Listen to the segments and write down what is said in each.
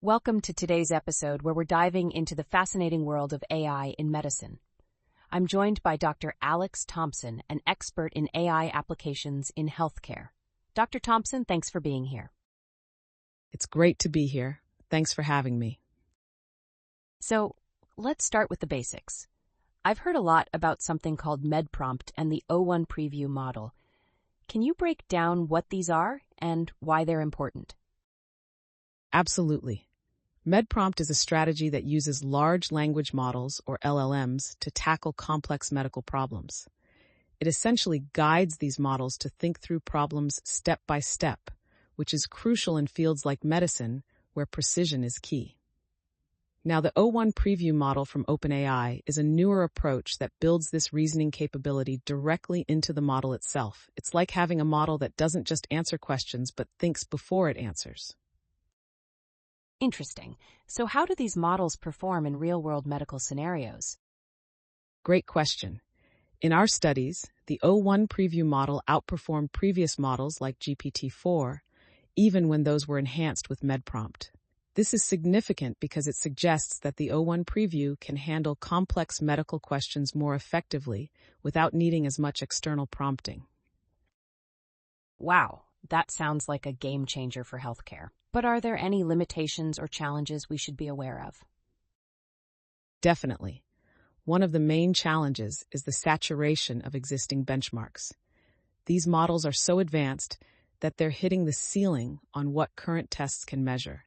Welcome to today's episode where we're diving into the fascinating world of AI in medicine. I'm joined by Dr. Alex Thompson, an expert in AI applications in healthcare. Dr. Thompson, thanks for being here. It's great to be here. Thanks for having me. So, let's start with the basics. I've heard a lot about something called Medprompt and the O1 preview model. Can you break down what these are and why they're important? Absolutely. Medprompt is a strategy that uses large language models, or LLMs, to tackle complex medical problems. It essentially guides these models to think through problems step by step, which is crucial in fields like medicine, where precision is key. Now, the O1 preview model from OpenAI is a newer approach that builds this reasoning capability directly into the model itself. It's like having a model that doesn't just answer questions, but thinks before it answers. Interesting. So how do these models perform in real-world medical scenarios? Great question. In our studies, the O1 preview model outperformed previous models like GPT-4, even when those were enhanced with Medprompt. This is significant because it suggests that the O1 preview can handle complex medical questions more effectively without needing as much external prompting. Wow, that sounds like a game changer for healthcare. But are there any limitations or challenges we should be aware of? Definitely. One of the main challenges is the saturation of existing benchmarks. These models are so advanced that they're hitting the ceiling on what current tests can measure.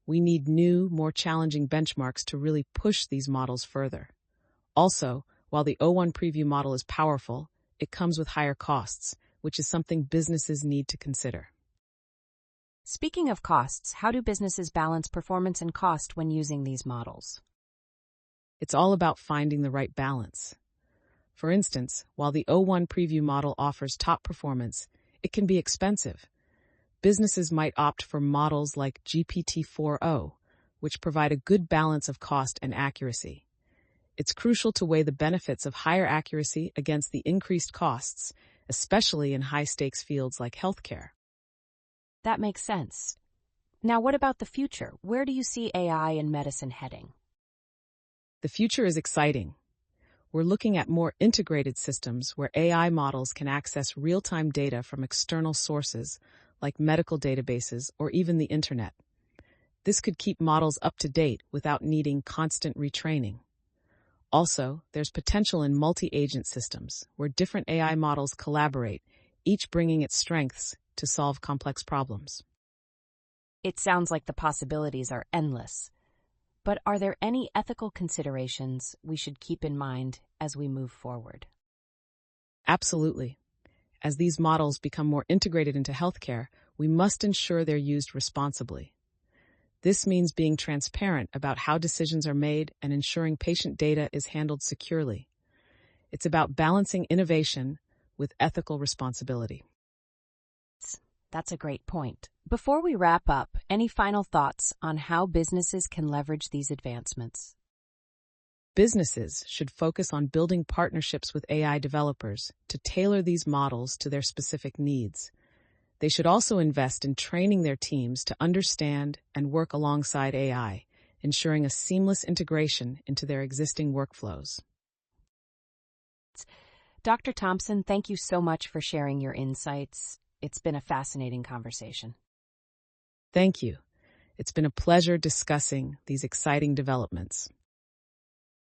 We need new, more challenging benchmarks to really push these models further. Also, while the O1 preview model is powerful, it comes with higher costs, which is something businesses need to consider. Speaking of costs, how do businesses balance performance and cost when using these models? It's all about finding the right balance. For instance, while the O1 preview model offers top performance, it can be expensive. Businesses might opt for models like GPT-4o, which provide a good balance of cost and accuracy. It's crucial to weigh the benefits of higher accuracy against the increased costs, especially in high-stakes fields like healthcare. That makes sense. Now, what about the future? Where do you see AI in medicine heading? The future is exciting. We're looking at more integrated systems where AI models can access real-time data from external sources like medical databases or even the internet. This could keep models up to date without needing constant retraining. Also, there's potential in multi-agent systems where different AI models collaborate, each bringing its strengths to solve complex problems. It sounds like the possibilities are endless. But are there any ethical considerations we should keep in mind as we move forward? Absolutely. As these models become more integrated into healthcare, we must ensure they're used responsibly. This means being transparent about how decisions are made and ensuring patient data is handled securely. It's about balancing innovation with ethical responsibility. That's a great point. Before we wrap up, any final thoughts on how businesses can leverage these advancements? Businesses should focus on building partnerships with AI developers to tailor these models to their specific needs. They should also invest in training their teams to understand and work alongside AI, ensuring a seamless integration into their existing workflows. Dr. Thompson, thank you so much for sharing your insights. It's been a fascinating conversation. Thank you. It's been a pleasure discussing these exciting developments.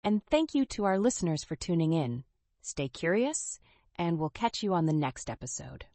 And thank you to our listeners for tuning in. Stay curious, and we'll catch you on the next episode.